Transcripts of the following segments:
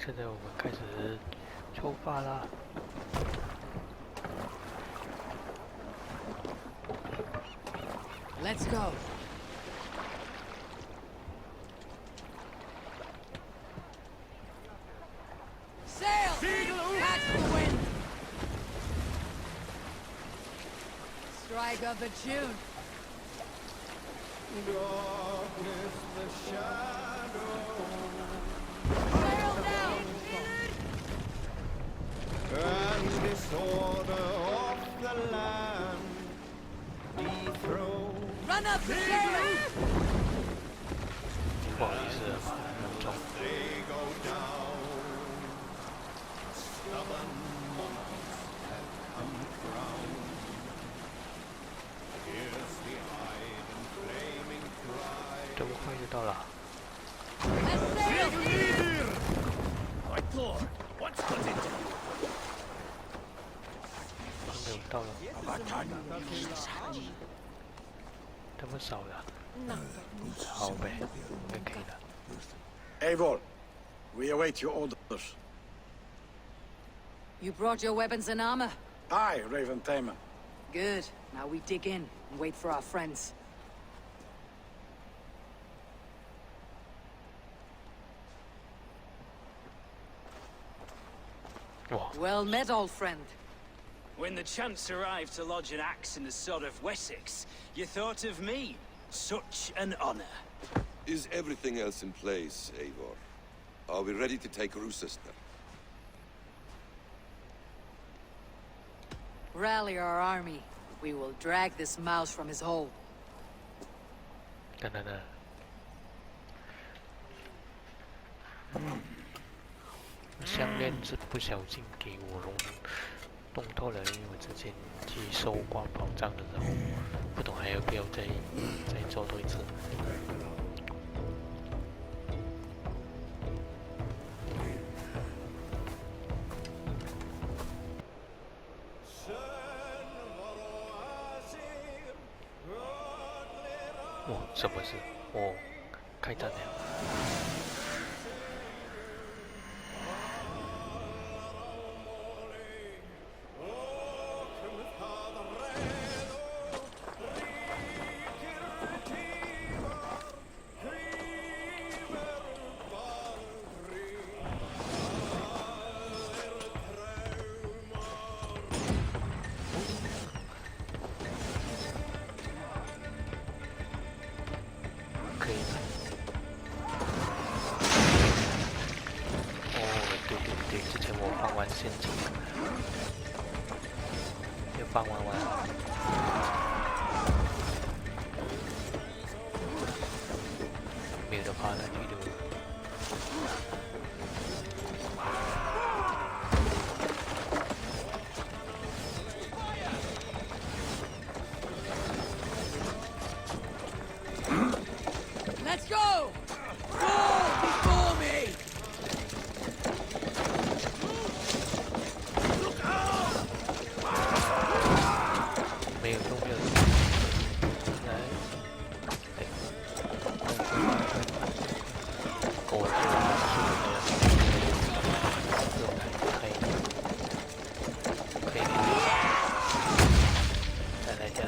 现在我们开始出发啦。Let's go. Sail! Catch the wind! Strike up a tune. Darkness, the shadow. Sail down! And disorder of the land dethroned. Run up the sail! 不好意思，很重。 They go down. Stubborn monks have come crowned. Here's the eyed and flaming cry. 这么快就到了。 A sail! My lord, what's got into you? 还没有到了。这么少了。好呗，应该可以了。 Eivor, we await your orders. You brought your weapons and armor? Aye, Raven Tamer. Good. Now we dig in and wait for our friends. Well met, old friend. When the chance arrived to lodge an axe in the sod of Wessex, you thought of me. Such an honor. Is everything else in place, Eivor? Are we ready to take Rochester? Rally our army. We will drag this mouse from his hole. 等等等。项链是不小心给我弄透了，因为我之前去收刮宝藏的时候，不懂还要不要再做多一次。哦，什么事？哦，开战了。 可以了。哦，对，之前我放完陷阱，又放完，没有的话那就。 Let's go! Fall before me! Look out! 没有用，来，我可以，再来。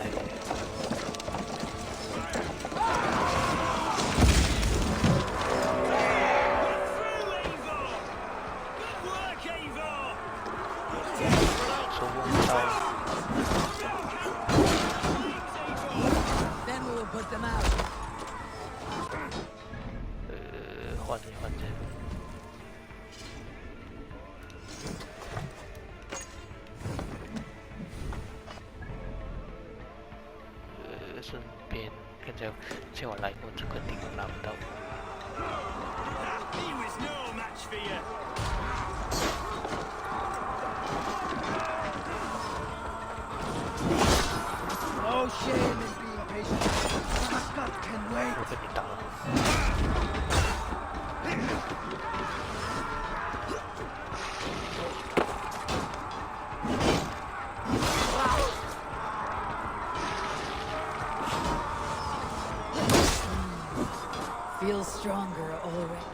Then we will put them out. 换人。顺便跟着接我来，我这个地方拿不到。 He was no match for you. No shame in being patient. Scott can wait. 我被你打了。 Feel stronger already.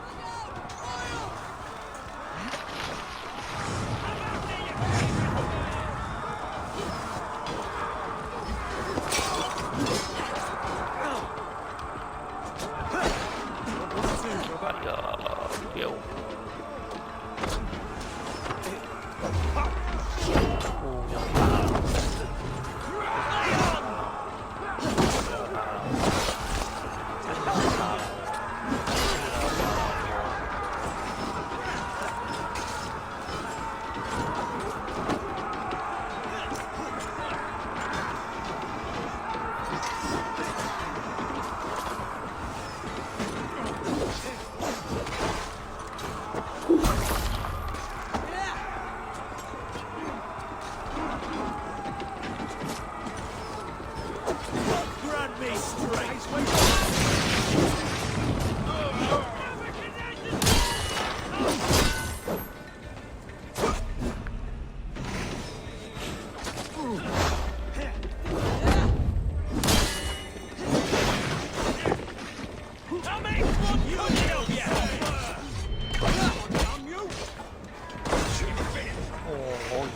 哦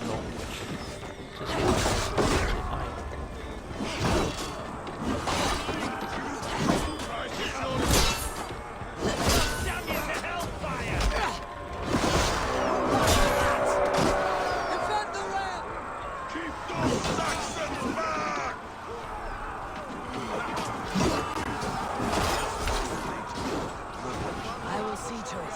哟，这些都是自拍。Defend the ramp! Keep those Saxons back! I will see to it.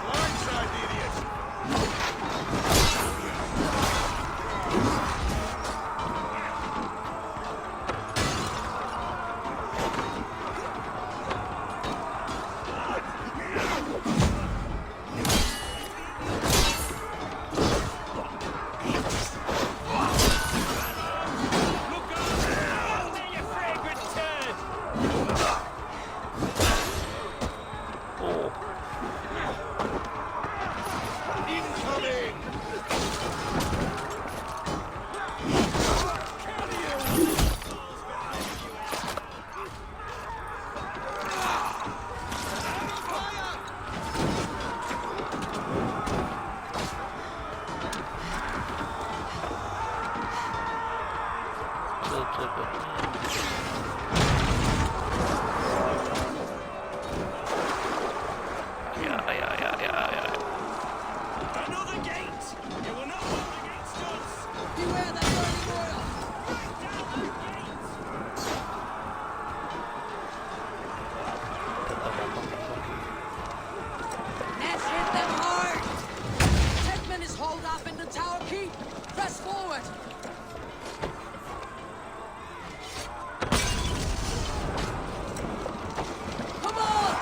Blindside, idiot! You fragrant turd! 哦， Incoming!这个，呀！ Another gate! You will not hold against us! Beware that burning oil! Down the gate! 等等我帮你说。 Let's hit them hard! Hetman is hauled up in the tower keep! Press forward! Come on!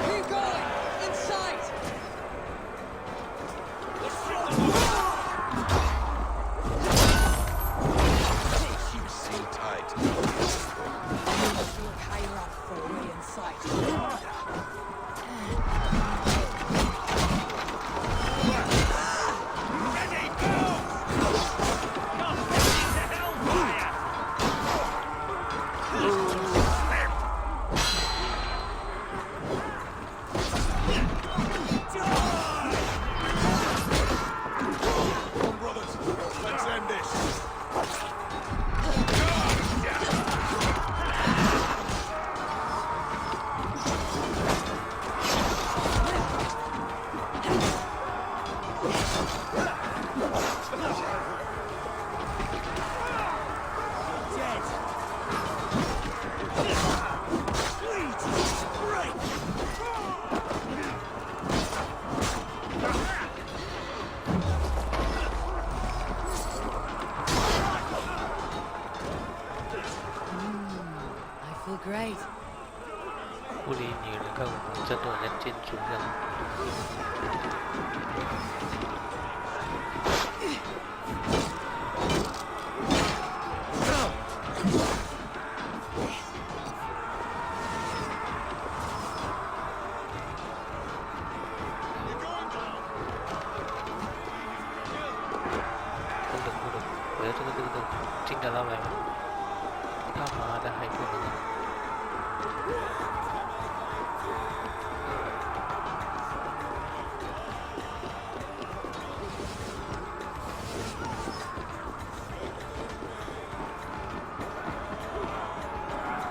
Keep going! In sight! You seem tight. Look higher up for a way in sight. Ready, go! Come, into hellfire! Come on, brothers. Let's end this. I feel great. 不理你了，看我们这段人建筑上。等，我要这个，进得到来吗？他妈的还不能。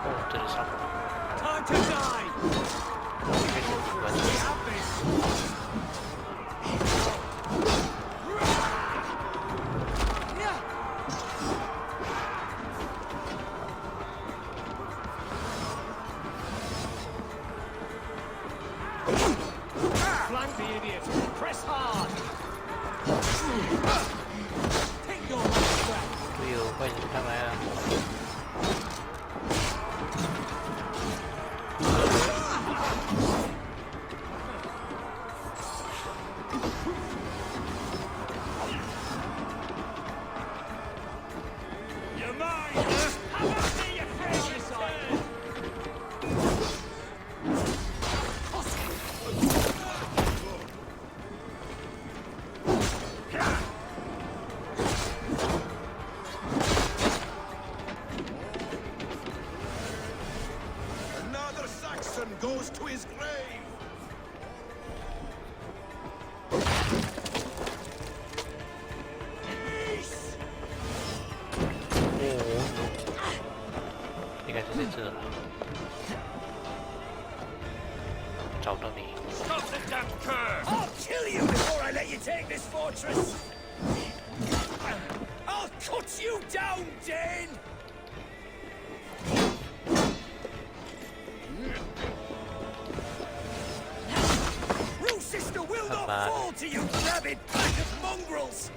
哦，这是上面。 Time to die! 这个是完 We 全 have this! Flank the idiot! Press hard! 队友，快点上来啊！ Another Saxon goes to his grave! 应该是在这了。找到你。 Stop the damn cur! I'll kill you before I let you take this fortress! I'll cut you down, Dane! Rue sister will not fall to you rabid pack of mongrels!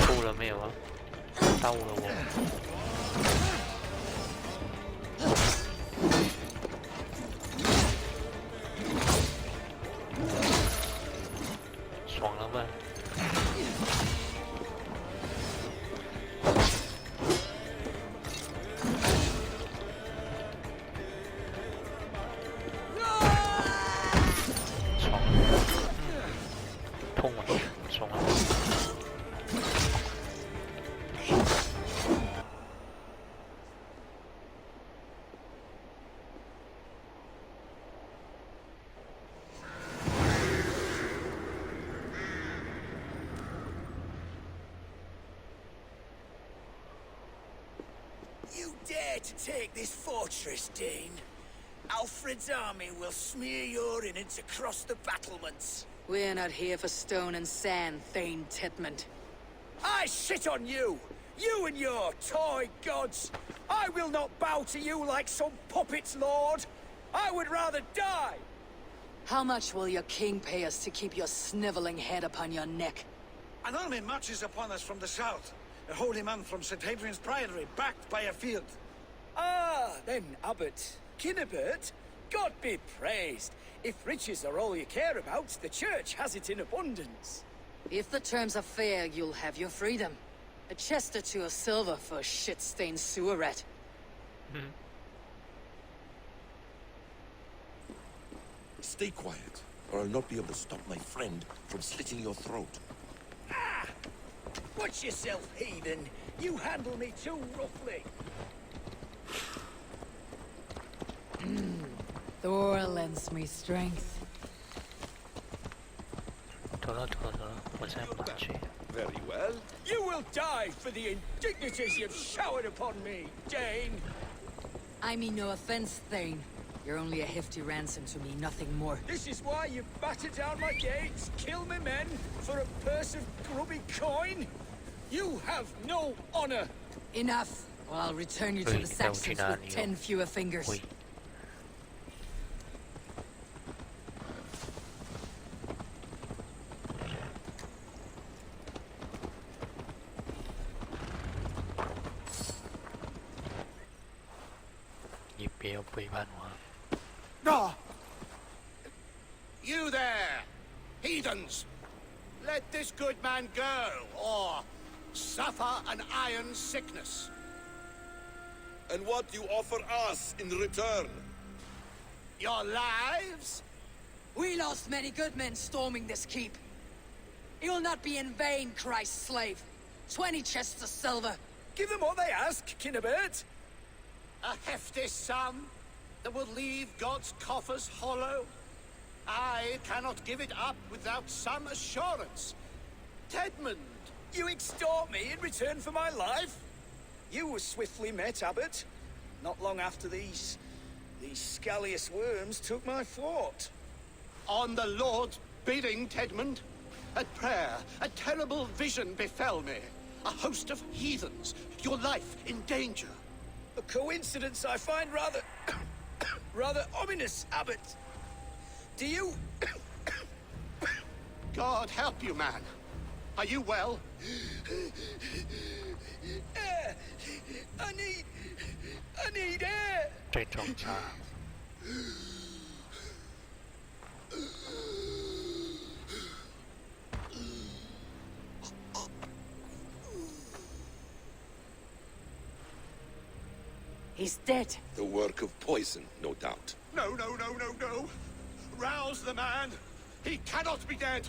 够了没有啊？到了我。爽了吗？爽了，痛啊！爽了。 You dare to take this fortress, Dane? Alfred's army will smear your innards across the battlements. We're not here for stone and sand, Thane Titmund. I shit on you! You and your toy gods! I will not bow to you like some puppet's lord! I would rather die! How much will your king pay us to keep your sniveling head upon your neck? An army marches upon us from the south. A holy man from St. Hadrian's Priory, backed by a field. Ah, then, Abbot. Kinnebert, God be praised. If riches are all you care about, the church has it in abundance. If the terms are fair, you'll have your freedom. A chest or two of silver for a shit-stained sewer rat. Stay quiet, or I'll not be able to stop my friend from slitting your throat. Ah! Watch yourself, heathen. You handle me too roughly. Thor lends me strength. 走了，我再不去。 Very well. You will die for the indignities you've showered upon me, Dane. I mean no offense, Thane. You're only a hefty ransom to me, nothing more. This is why you batter down my gates, kill me men, for a purse of grubby coin? You have no honor. Enough, or I'll return you to the Saxons with 10 fewer fingers. 会。你别要背叛我。 No! You there, heathens! Let this good man go, or suffer an iron sickness. And what do you offer us in return? Your lives? We lost many good men storming this keep. It will not be in vain, Christ's slave. 20 chests of silver. Give them what they ask, Kinnebert. A hefty sum that will leave God's coffers hollow? I cannot give it up without some assurance. Tedmund! You extort me in return for my life? You were swiftly met, Abbot. Not long after these scallious worms took my fort. On the Lord's bidding, Tedmund. At prayer, a terrible vision befell me. A host of heathens. Your life in danger. A coincidence I find rather... rather ominous, Abbot. Do you... God help you, man. Are you well? Air! I need air! 这种茶。He's dead. The work of poison, no doubt. No. Rouse the man. He cannot be dead.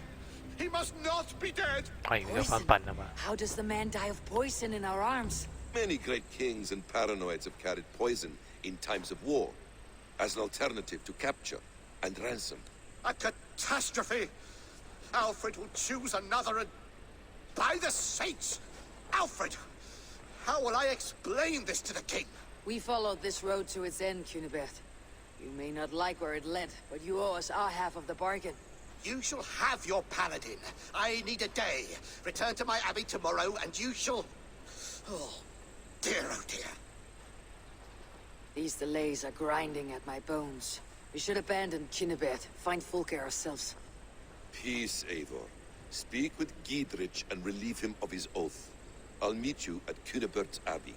He must not be dead. 他有一个翻版的吗？ How does the man die of poison in our arms? Many great kings and paranoids have carried poison in times of war, as an alternative to capture and ransom. A catastrophe. Alfred will choose another and... By the saints! Alfred! How will I explain this to the king? We followed this road to its end, Cunibert. You may not like where it led, but you owe us our half of the bargain. You shall have your paladin. I need a day. Return to my abbey tomorrow, and you shall... Oh dear. These delays are grinding at my bones. We should abandon Cunibert, find Fulke ourselves. Peace, Eivor. Speak with Giedrich and relieve him of his oath. I'll meet you at Cunebert's Abbey.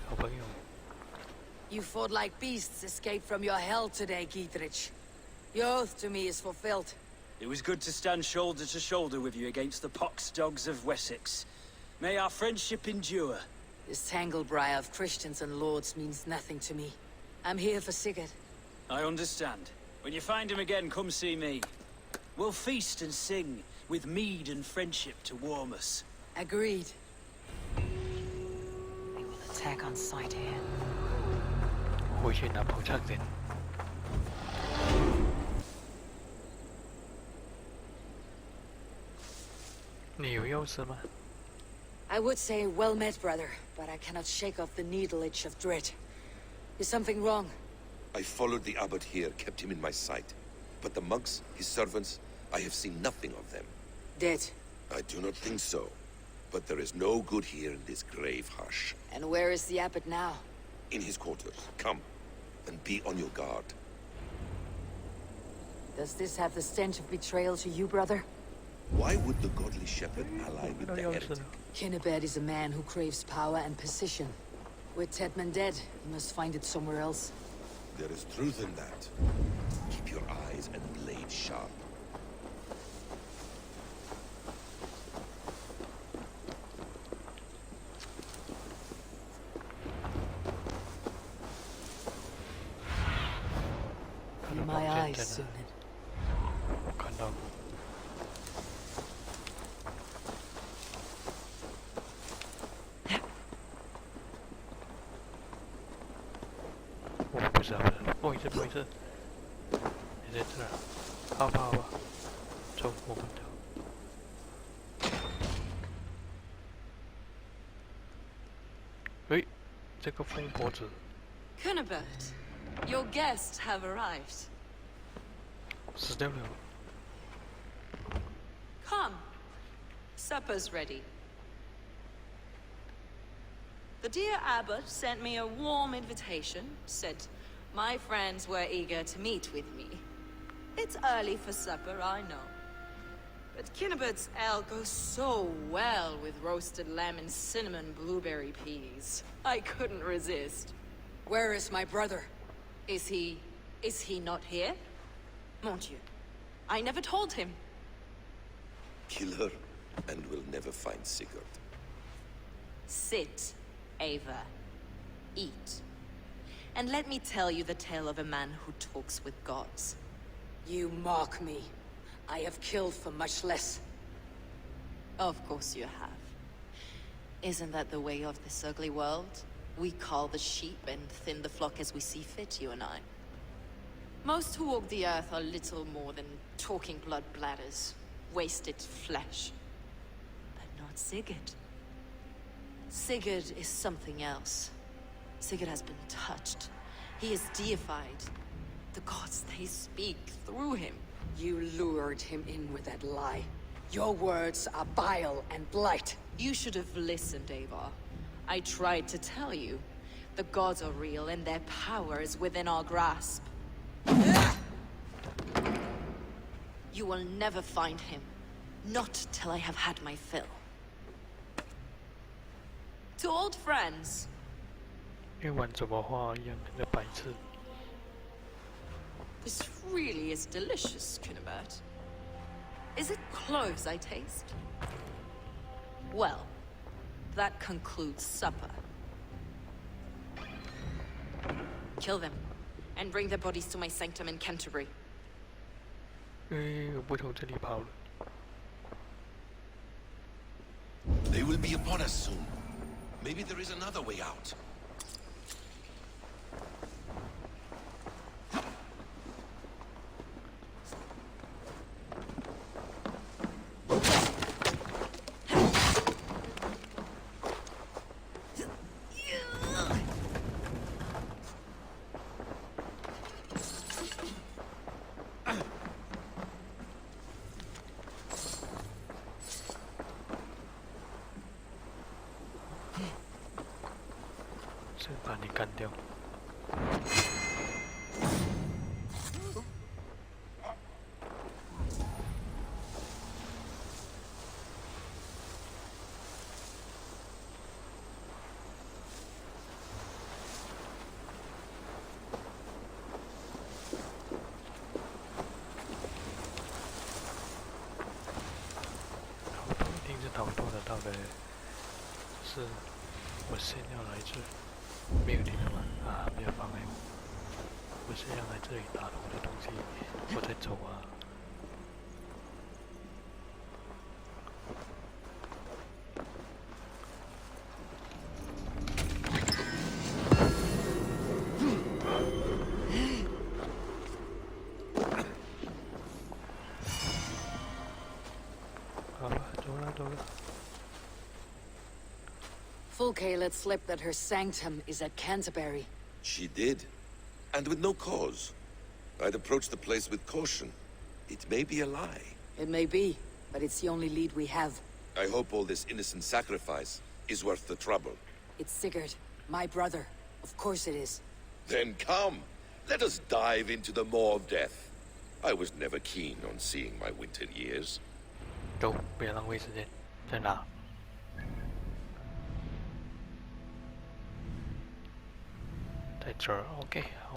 好朋友， You fought like beasts escaped from your hell today, Giedrich. Your oath to me is fulfilled. It was good to stand shoulder to shoulder with you against the pox dogs of Wessex. May our friendship endure. This tanglebriar of Christians and lords means nothing to me. I'm here for Sigurd. I understand. When you find him again, come see me. We'll feast and sing, with mead and friendship to warm us. Agreed. They will attack on sight here. 回去拿炮仗点。你有钥匙吗？ I would say well met, brother, but I cannot shake off the needle itch of dread. Is something wrong? I followed the abbot here, kept him in my sight. But the monks, his servants, I have seen nothing of them. Dead. I do not think so. But there is no good here in this grave hush. And where is the abbot now? In his quarters. Come, and be on your guard. Does this have the stench of betrayal to you, brother? Why would the godly shepherd ally with the heretic? Kinnebed is a man who craves power and position. With Tedman dead, he must find it somewhere else. There is truth in that. Keep your eyes and blade sharp. My eyes, Sunan. 我看到过。不是，不好意思，不好意思，你在这儿，好吧，走，我们走。诶，这个疯婆子。 Cunibert, your guests have arrived. 死掉了。 Come. Supper's ready. The dear abbot sent me a warm invitation, said my friends were eager to meet with me. It's early for supper, I know. But Kinnibert's ale goes so well with roasted lamb and cinnamon blueberry peas. I couldn't resist. Where is my brother? Is he not here? Mon Dieu. I never told him. Kill her, and we'll never find Sigurd. Sit, Ava. Eat. And let me tell you the tale of a man who talks with gods. You mock me. I have killed for much less. Of course you have. Isn't that the way of this ugly world? We cull the sheep and thin the flock as we see fit, you and I. Most who walk the earth are little more than talking blood bladders, wasted flesh. But not Sigurd. Sigurd is something else. Sigurd has been touched. He is deified. The gods, they speak through him. You lured him in with that lie. Your words are bile and blight. You should have listened, Eivor. I tried to tell you. The gods are real and their power is within our grasp. You will never find him. Not till I have had my fill. To old friends. 因为玩怎么画一样的白痴。 This really is delicious, Kunibert. Is it cloves I taste? Well, that concludes supper. Kill them, and bring their bodies to my sanctum in Canterbury. 我不从这里跑了。 They will be upon us soon. Maybe there is another way out.把你干掉。逃脱一定是逃脱得到的，是我先要来这。 没有地方了啊！没有妨碍我。我是要来这里拿我的东西，我再走啊。好了，走了，走了。 Fulke let slip that her sanctum is at Canterbury. She did. And with no cause. I'd approach the place with caution. It may be a lie. It may be, but it's the only lead we have. I hope all this innocent sacrifice is worth the trouble. It's Sigurd, my brother. Of course it is. Then come. Let us dive into the maw of death. I was never keen on seeing my winter years. 走，不要浪费时间，在哪？ 在这儿 ，OK， 好。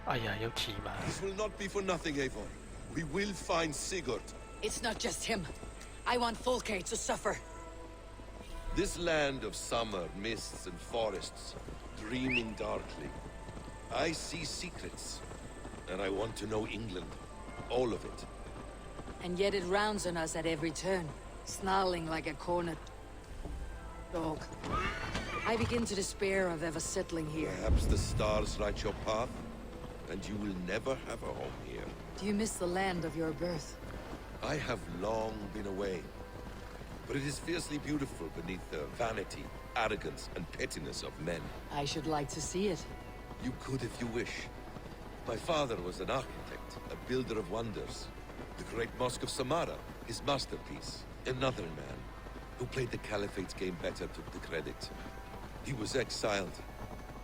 哎呀，要骑马。This will not be for nothing, Eivor. We will find Sigurd. It's not just him. I want Fulke to suffer. This land of summer, mists and forests, dreaming darkly. I see secrets, and I want to know England, all of it. And yet it rounds on us at every turn, snarling like a cornered dog. I begin to despair of ever settling here. Perhaps the stars write your path, and you will never have a home here. Do you miss the land of your birth? I have long been away, but it is fiercely beautiful beneath the vanity, arrogance, and pettiness of men. I should like to see it. You could if you wish. My father was an architect, a builder of wonders. The great Mosque of Samara, his masterpiece. Another man, who played the Caliphate's game better, took the credit. He was exiled,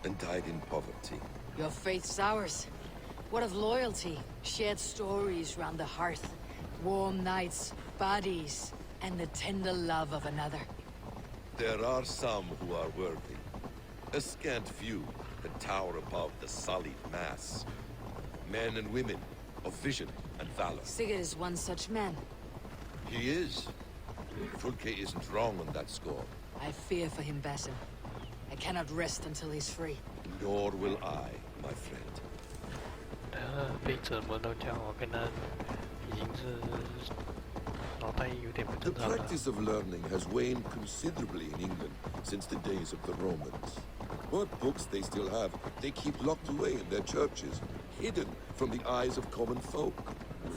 and died in poverty. Your faith's ours. What of loyalty? Shared stories round the hearth. Warm nights, bodies, and the tender love of another. There are some who are worthy. A scant few that tower above the sullied mass. Men and women of vision and valor. Sigurd is one such man. He is. Fulke isn't wrong on that score. I fear for him, Basim. I cannot rest until he's free. Nor will I, my friend. 他被折磨到这样，我跟他已经是脑袋有点不 The 正常了。 practice of learning has waned considerably in England since the days of the Romans. What books they still have, they keep locked away in their churches, hidden from the eyes of common folk.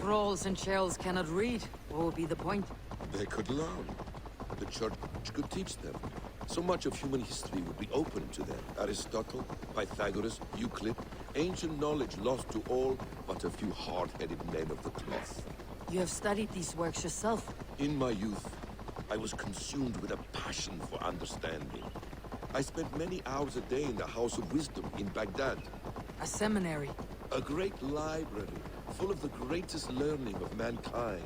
Thralls and churls cannot read. What would be the point? They could learn. The church could teach them. So much of human history would be open to them. Aristotle, Pythagoras, Euclid, ancient knowledge lost to all but a few hard-headed men of the cloth. You have studied these works yourself. In my youth, I was consumed with a passion for understanding. I spent many hours a day in the House of Wisdom in Baghdad. A seminary. A great library, full of the greatest learning of mankind.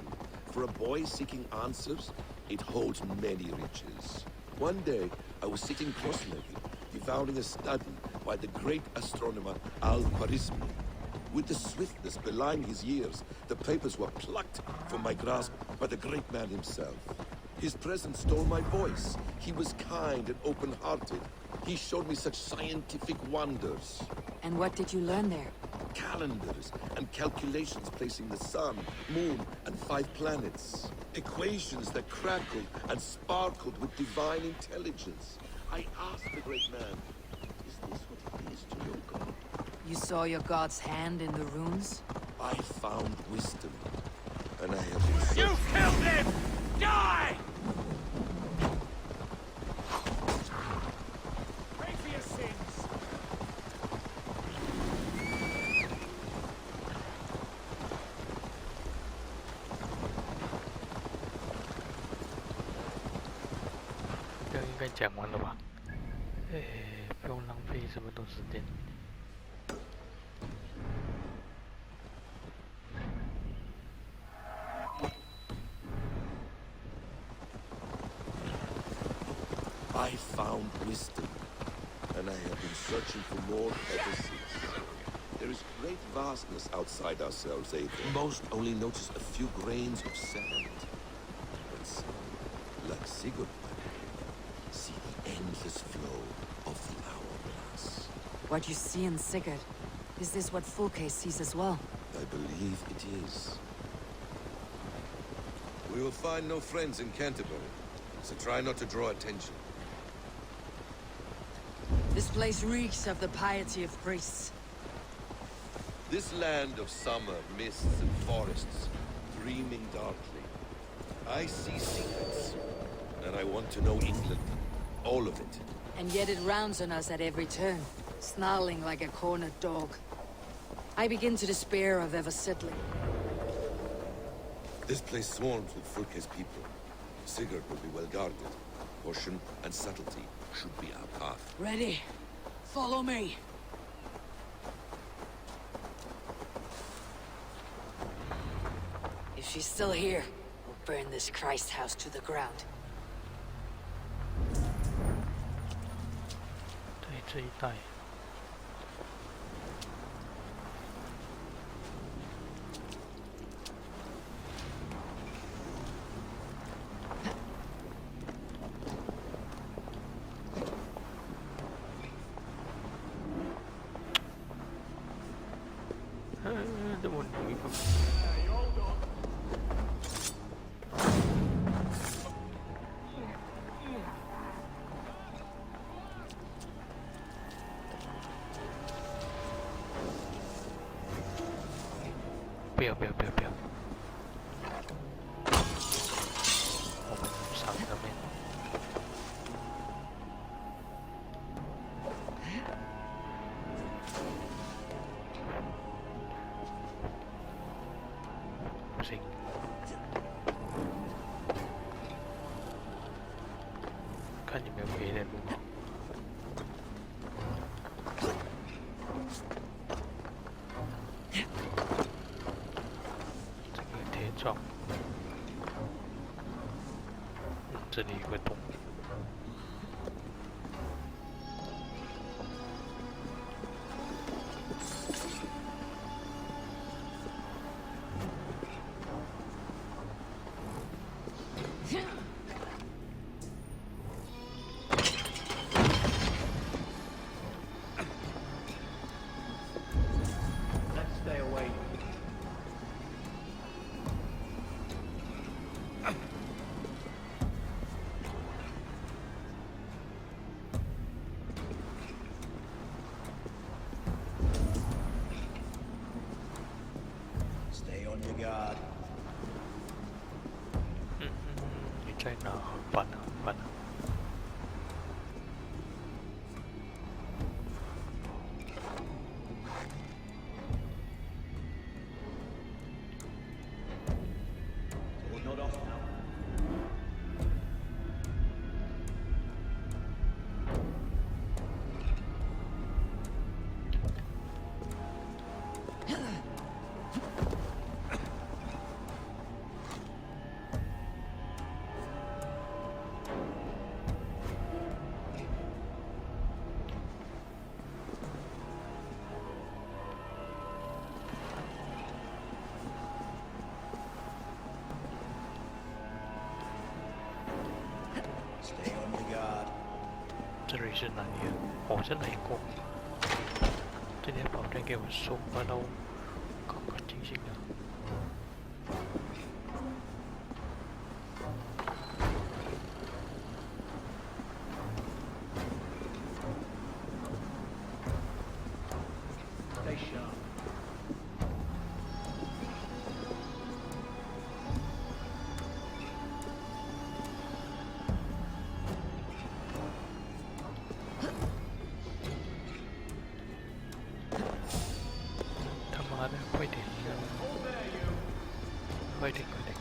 For a boy seeking answers, it holds many riches. One day, I was sitting cross-legged, devouring a study by the great astronomer Al-Khwarizmi. With the swiftness belying his years, the papers were plucked from my grasp by the great man himself. His presence stole my voice. He was kind and open-hearted. He showed me such scientific wonders. And what did you learn there? Calendars and calculations placing the sun, moon, and 5 planets. Equations that crackled and sparkled with divine intelligence. I asked the great man, is this what it is to know God? You saw your god's hand in the runes? I found wisdom, and I have been searching. You killed him! Die! Pray for your sins.这应该讲完了吧？不用浪费这么多时间。I found wisdom, and I have been searching for more ever since. There is great vastness outside ourselves, Aether. Most only notice a few grains of sand. But some, like Sigurd, see the endless flow of the hourglass. What you see in Sigurd, is this what Fulke sees as well? I believe it is. We will find no friends in Canterbury, so try not to draw attention. This place reeks of the piety of priests. This land of summer, mists and forests, dreaming darkly. I see secrets, and I want to know England. All of it. And yet it rounds on us at every turn, snarling like a cornered dog. I begin to despair of ever settling. This place swarms with Fulke's people. Sigurd will be well guarded. Caution and subtlety should be our path. Ready? Follow me. If she's still here, we'll burn this Christ house to the ground. 对这一带。这么容易不？不要！我们上上面。不行。看有没有别的路。撞，这里有个洞。Let's stay away. Stay on your guard. 你在哪？很烦啊！这里是哪里啊？我是来过。这间房间给我送到干干净净的。快点！快点！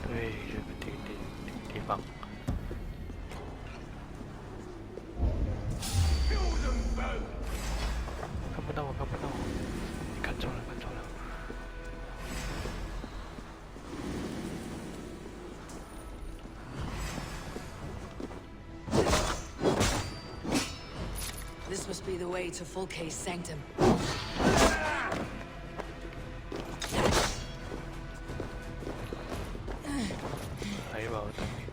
对，这个地方。看不到我，你看错了。This must be the way to Fulke's sanctum. 来吧，我等你。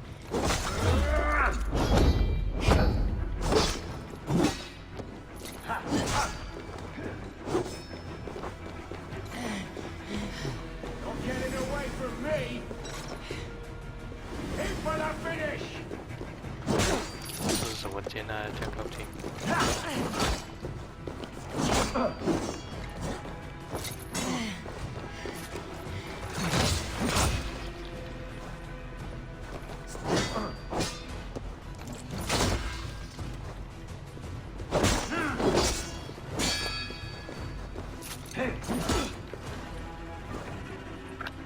Not getting away from me. In for the finish. 这是什么剑啊？这样高清。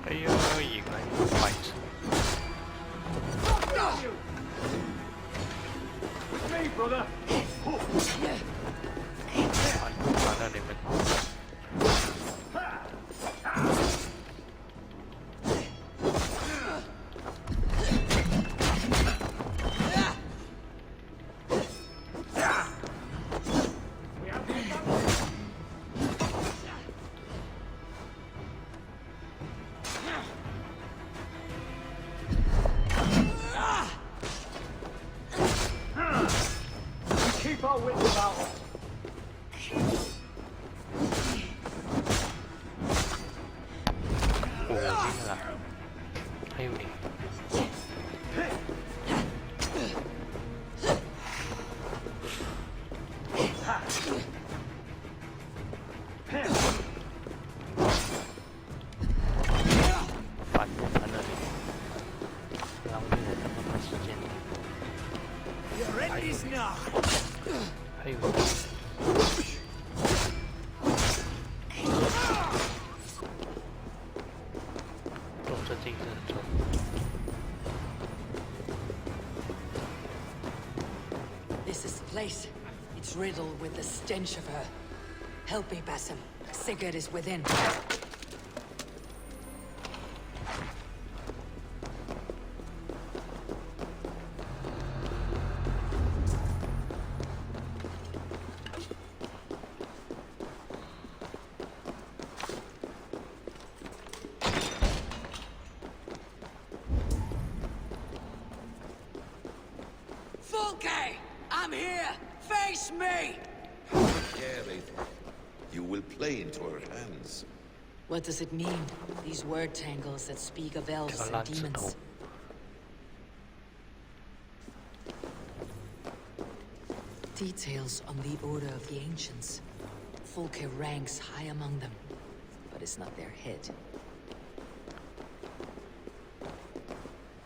哎呀，赢了，白痴！ Me, brother. 完了你们！Keep our wits about us. 我赢了，还有你。烦不烦了你？浪费了这么多时间。 Your end is nigh. 还有。 This is the place. It's riddled with the stench of her. Help me, Basim. Sigurd is within. Fulke! I'm here! Face me! Care, Aethel. You will play into her hands. What does it mean? These word tangles that speak of elves and demons. Details on the Order of the Ancients. Fulke ranks high among them, but is not their head.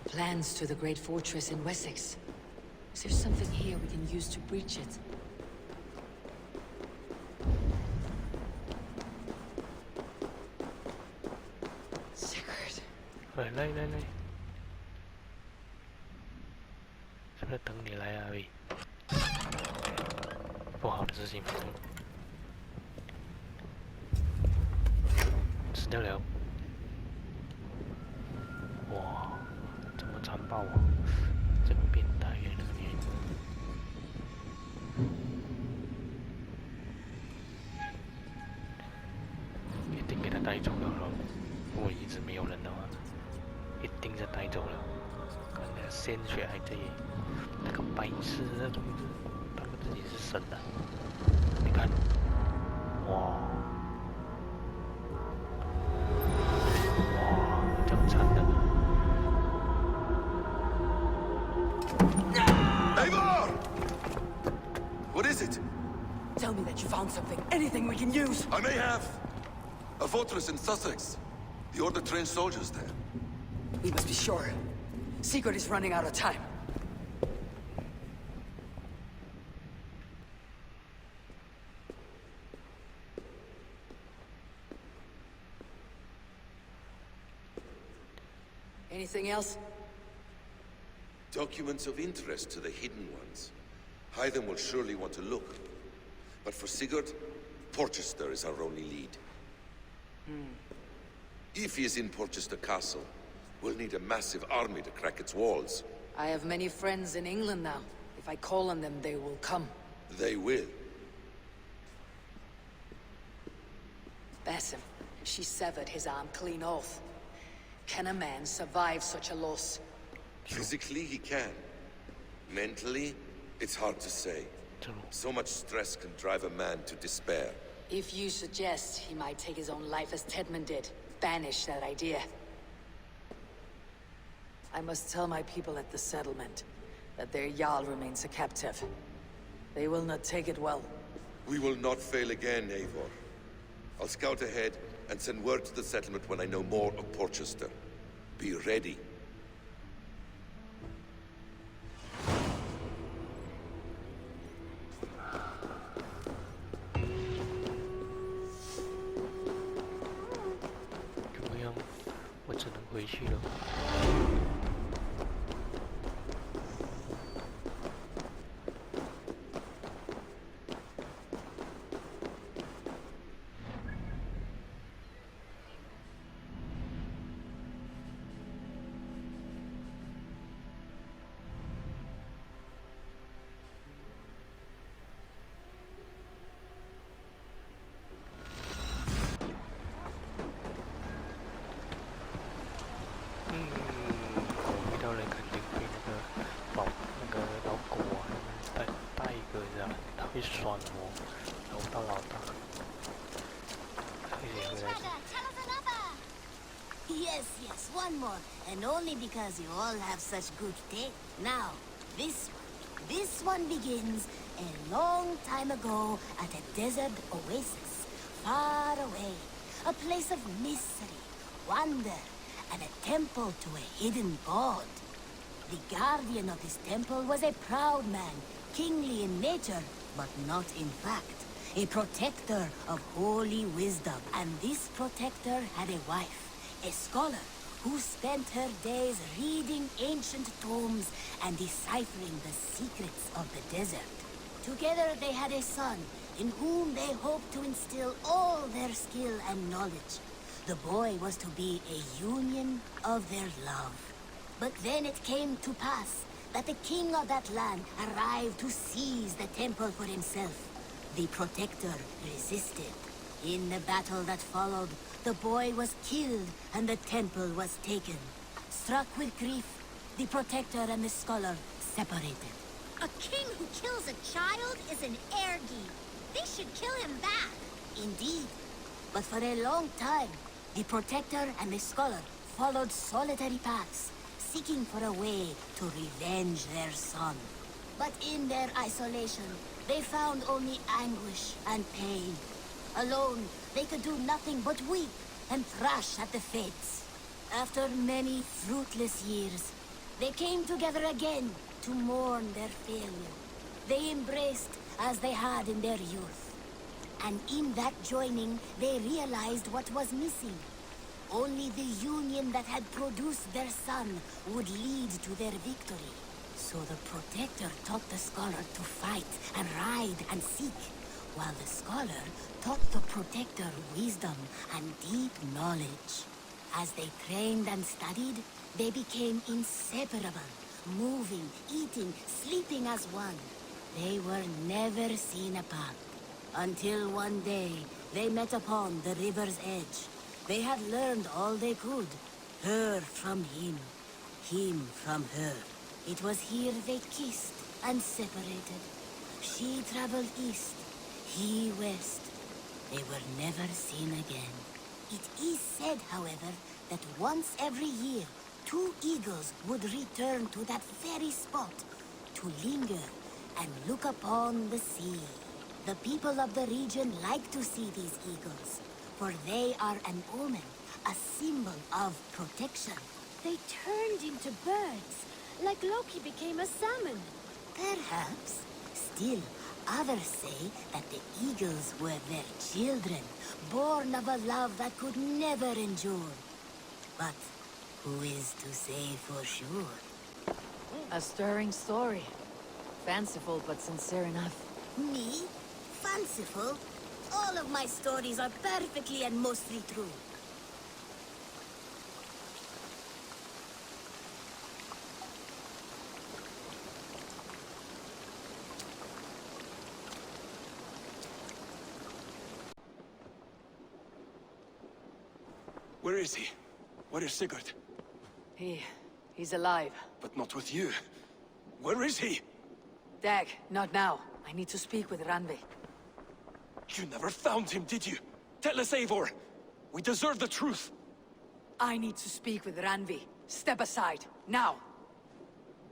Plans to the great fortress in Wessex. Is there something here we can use to breach it? Sigurd. 来，是不是等你来啊？喂，不好的事情发生，死掉了。哇，这么残暴啊！这么变态呀，那个女人。一定给他带走了咯。如果一直没有人的话，一定是带鲜血还可以，那个白痴那种，他们自己是神的，你看，哇，这样惨的。Eivor! What is it? Tell me that you found something. Anything we can use. I may have. A fortress in Sussex. The Order trained soldiers there. We must be sure. Secret is running out of time. Anything else? Documents of interest to the hidden ones. Hyden will surely want to look. But for Sigurd, Porchester is our only lead. If he is in Porchester Castle, we'll need a massive army to crack its walls. I have many friends in England now. If I call on them, they will come. They will. Basim, she severed his arm clean off. Can a man survive such a loss? Physically, he can. Mentally, it's hard to say. So much stress can drive a man to despair. If you suggest he might take his own life as Tedman did, banish that idea. I must tell my people at the settlement that their Jarl remains a captive. They will not take it well. We will not fail again, Eivor. I'll scout ahead and send word to the settlement when I know more of Porchester. Be ready. Yes, one more. And only because you all have such good taste. Now, this one begins a long time ago at a desert oasis, far away. A place of mystery, wonder, and a temple to a hidden god. The guardian of this temple was a proud man, kingly in nature, but not in fact. A protector of holy wisdom. And this protector had a wife. A scholar who spent her days reading ancient tomes and deciphering the secrets of the desert. Together they had a son, in whom they hoped to instill all their skill and knowledge. The boy was to be a union of their love. But then it came to pass that the king of that land arrived to seize the temple for himself. The protector resisted. In the battle that followed, the boy was killed and the temple was taken. Struck with grief, the protector and the scholar separated. A king who kills a child is an ergi. They should kill him back. Indeed. But for a long time, the protector and the scholar followed solitary paths, seeking for a way to revenge their son. But in their isolation, they found only anguish and pain. Alone, they could do nothing but weep and thrash at the fates. After many fruitless years, they came together again to mourn their failure. They embraced as they had in their youth. And in that joining, they realized what was missing. Only the union that had produced their son would lead to their victory. So the protector taught the scholar to fight and ride and seek, while the scholar taught the protector wisdom and deep knowledge. As they trained and studied, they became inseparable, moving, eating, sleeping as one. They were never seen apart. Until one day, they met upon the river's edge. They had learned all they could. Her from him from her. It was here they kissed and separated. She traveled east, he west. They were never seen again. It is said, however, that once every year, 2 eagles would return to that very spot to linger and look upon the sea. The people of the region like to see these eagles, for they are an omen, a symbol of protection. They turned into birds, like Loki became a salmon. Perhaps. Still, others say that the eagles were their children, born of a love that could never endure. But who is to say for sure? A stirring story. Fanciful but sincere enough. Me? Fanciful? All of my stories are perfectly and mostly true. Where is he? Where is Sigurd? He's alive. But not with you. Where is he? Dag, not now. I need to speak with Randvi. You never found him, did you? Tell us, Eivor. We deserve the truth. I need to speak with Randvi. Step aside, now.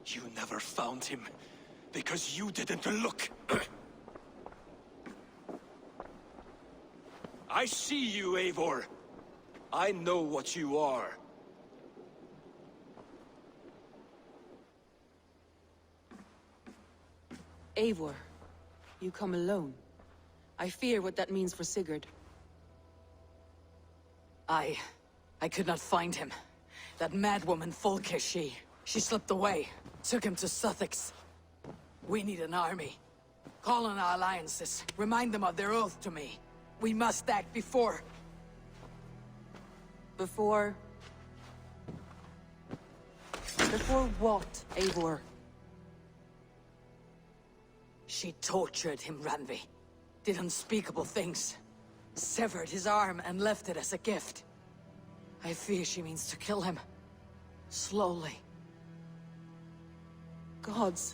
You never found him, because you didn't look. I see you, Eivor. I know what you are. Eivor, you come alone. I fear what that means for Sigurd. I could not find him. That madwoman Folke, she slipped away. Took him to Sussex. We need an army. Call on our alliances. Remind them of their oath to me. We must act before... Before what, Eivor? She tortured him, Randvi. Did unspeakable things. Severed his arm and left it as a gift. I fear she means to kill him. Slowly. Gods.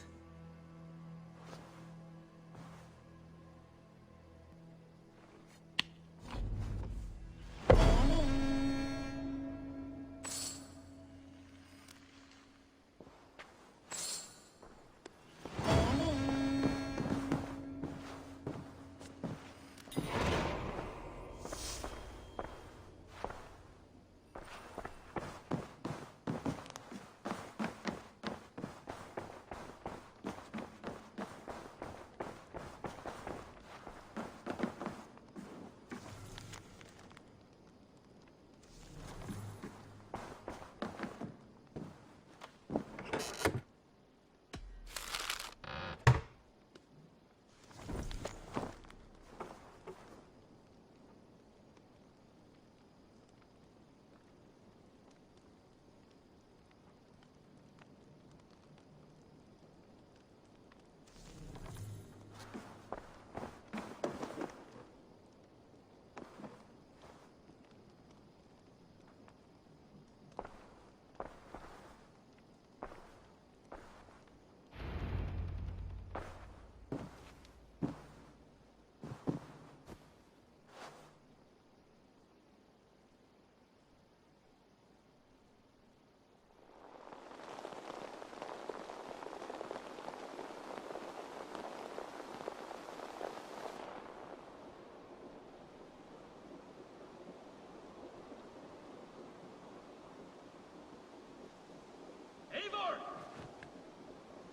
Eivor!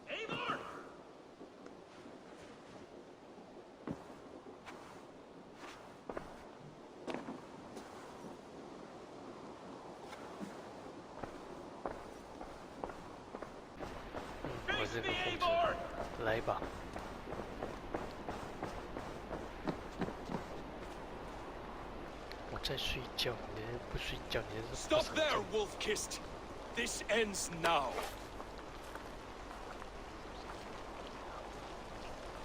Eivor!我这个疯子，来吧。我在睡觉，你不睡觉，你是不 Stop 睡 there, 觉。 wolf-kissed! This ends now.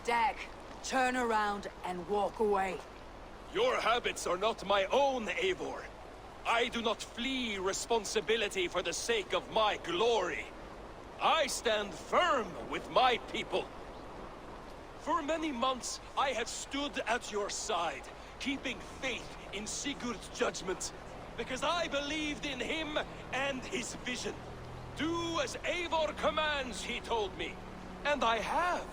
Dag, turn around and walk away. Your habits are not my own, Eivor. I do not flee responsibility for the sake of my glory. I stand firm with my people. For many months, I have stood at your side, keeping faith in Sigurd's judgment, because I believed in him and his vision. Do as Eivor commands, he told me. And I have.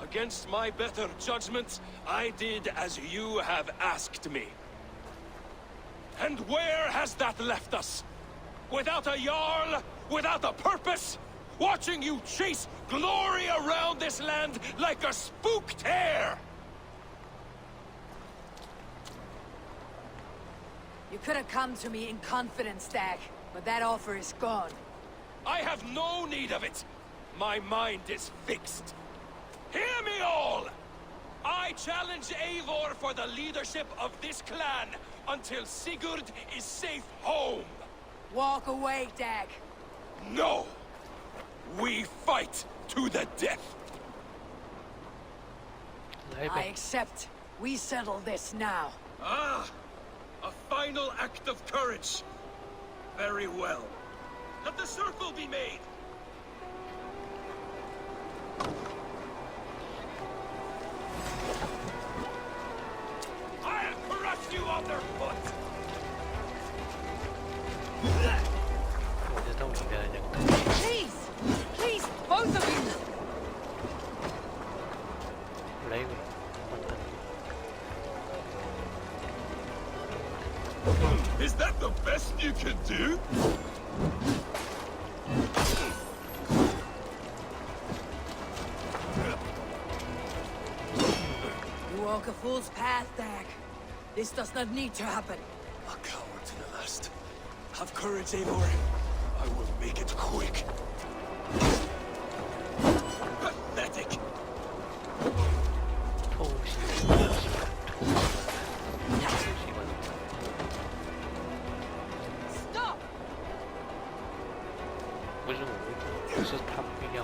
Against my better judgment, I did as you have asked me. And where has that left us? Without a Jarl, without a purpose? Watching you chase glory around this land like a spooked hare! You could have come to me in confidence, Dag, but that offer is gone. I have no need of it! My mind is fixed. Hear me all! I challenge Eivor for the leadership of this clan until Sigurd is safe home. Walk away, Dag. No! We fight to the death! I accept. We settle this now. Ah! A final act of courage. Very well. Let the circle be made! I'll crush you underfoot! 我知道你的人。 Please! Please, both of you! 来一个，我等你。 Is that the best you can do? You walk a fool's path, Dag. This does not need to happen. A coward to the last. Have courage, Eivor. I will make it quick. Pathetic! 偷袭，偷袭，偷袭吗？ Stop! 不是我，是他不要。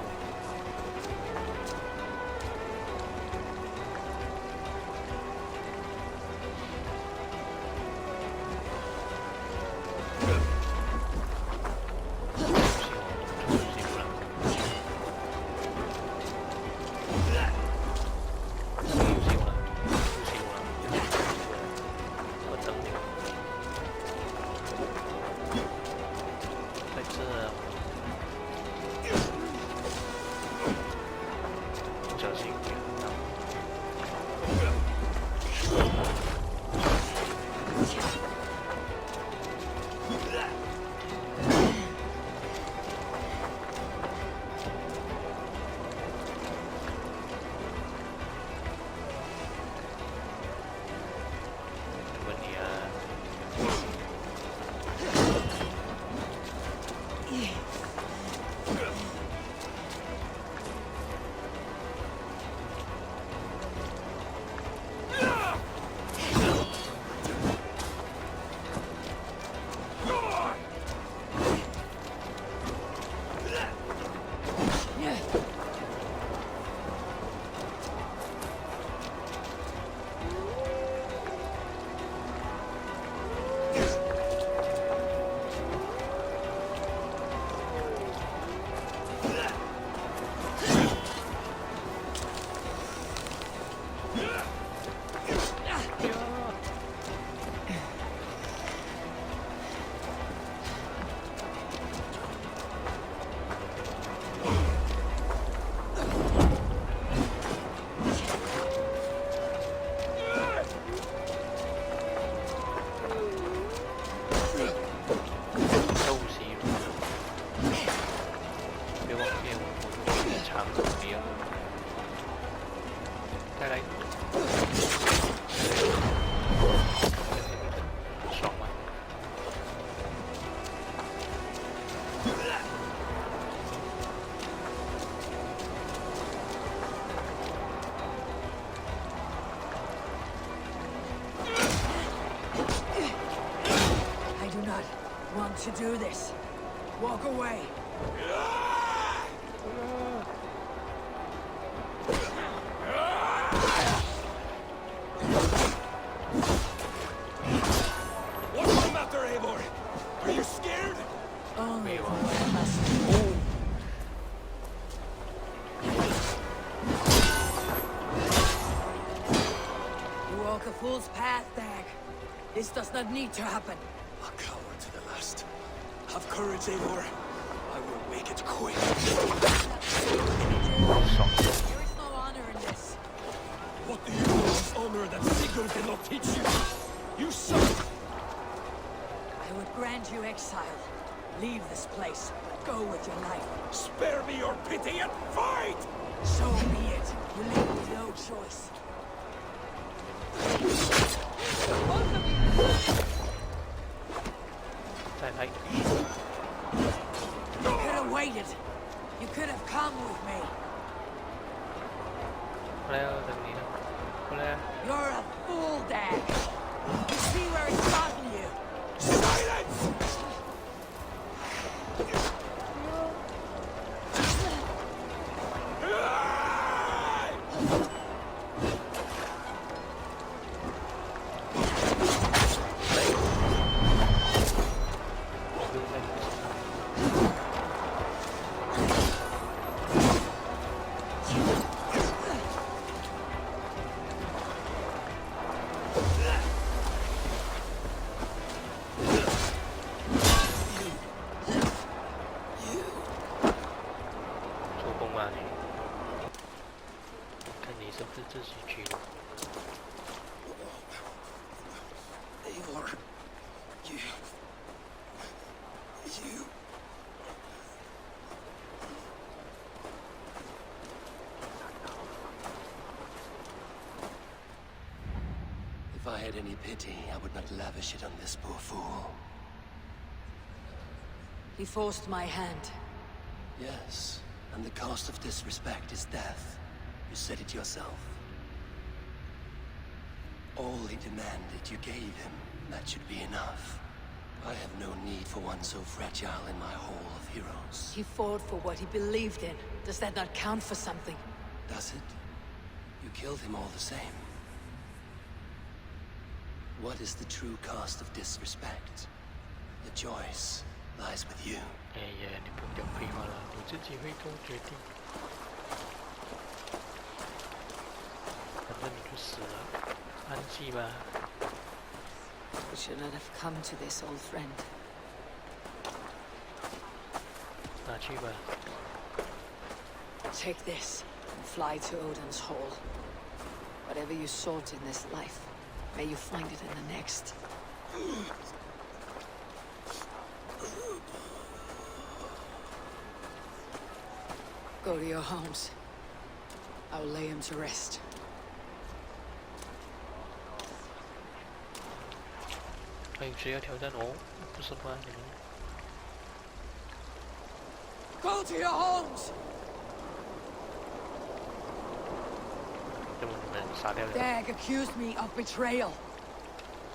To do this. Walk away. What's the matter, Eivor? Are you scared? Only for what I must do. fool's path, Dag. This does not need to happen. A coward to the last. Have courage, Eivor. I will make it quick. There is no honor in this. What do you know of honor that Sigurd did not teach you? You suck! I would grant you exile. Leave this place, but go with your life. Spare me your pity and fight! So be it. You leave me no choice. Both of you! You could have waited. You could have come with me. You're a fool, Dag. You see where it's gotten you. Silence! Eivor, you... If I had any pity, I would not lavish it on this poor fool. He forced my hand. Yes, and the cost of disrespect is death. You said it yourself. All he demanded, you gave him. That should be enough. I have no need for one so fragile in my hall of heroes. He fought for what he believed in. Does that not count for something? Does it? You killed him all the same. What is the true cost of disrespect? The choice lies with you. 哎呀，你不讲废话了，你自己会做决定。反正你就死了，安息吧。 We should not have come to this, old friend. 拿去吧。 Take this and fly to Odin's Hall. Whatever you sought in this life, may you find it in the next. Go to your homes. I'll lay him to rest. 还有谁要挑战哦？不是吗？你们？ Go to your homes! 要不你们杀掉人？ Dag accused me of betrayal.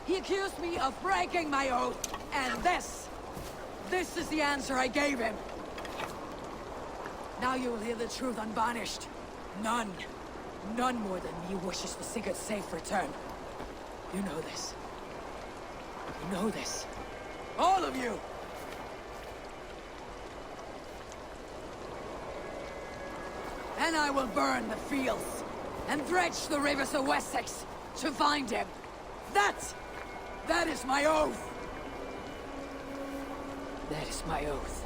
He accused me of breaking my oath. And this is the answer I gave him. Now you will hear the truth unvarnished. None more than me wishes for Sigurd's safe return. You know this. You know this. All of you! And I will burn the fields and dredge the rivers of Wessex to find him. That is my oath. That is my oath.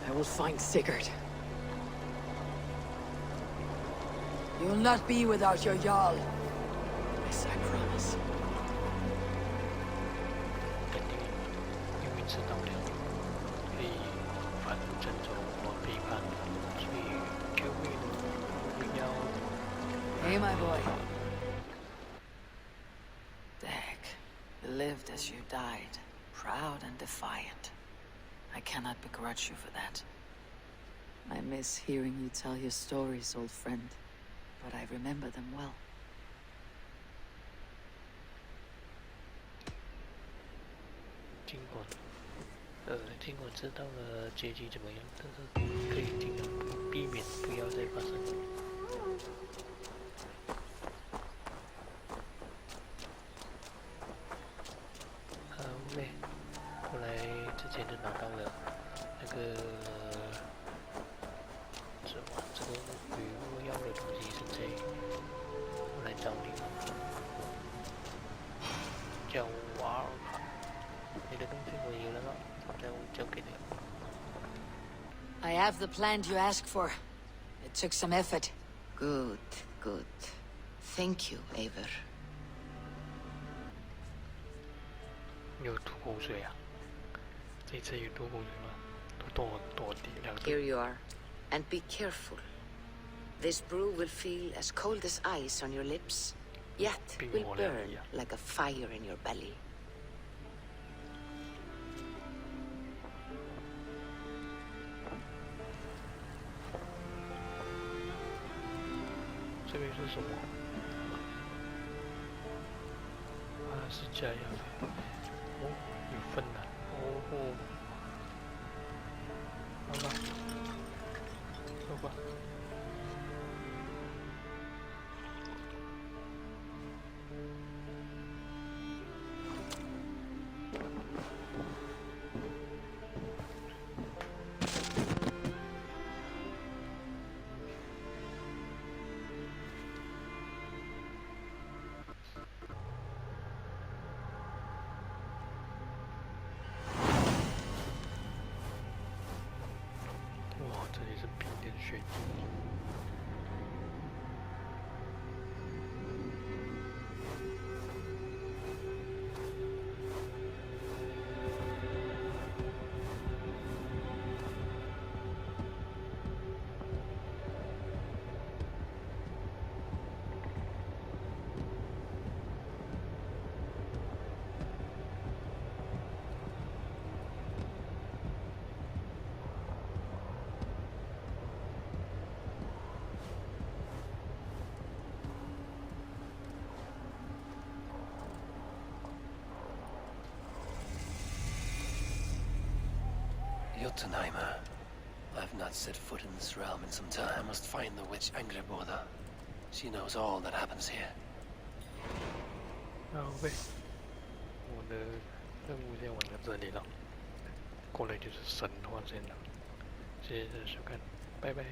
I will find Sigurd. You will not be without your Jarl. This I promise. 肯定因为知道了，可以反正走我背叛，去救命，不要。 Hey, my boy. Dag, you lived as you died, proud and defiant. I cannot begrudge you for that. I miss hearing you tell your stories, old friend, but I remember them well. 尽管知道了结局怎么样，但是可以尽量避免不要再发生。have the plan you asked for. It took some effort. Good, good. Thank you, Eivor. 有吐口水啊！这次有吐口水吗？多滴两滴。 Here you are. And be careful. This brew will feel as cold as ice on your lips, yet will burn like a fire in your belly. 这个是什么？啊，是加药的。哦，有分的。哦。好吧，走吧。 哇，这里是冰天雪地。Jotunheimer. I've not set foot in this realm in some time. I must find the witch Angrboda. She knows all that happens here. 好呗，我的任务先完到这里了，过来就是神话线了。谢谢大家收看，拜拜。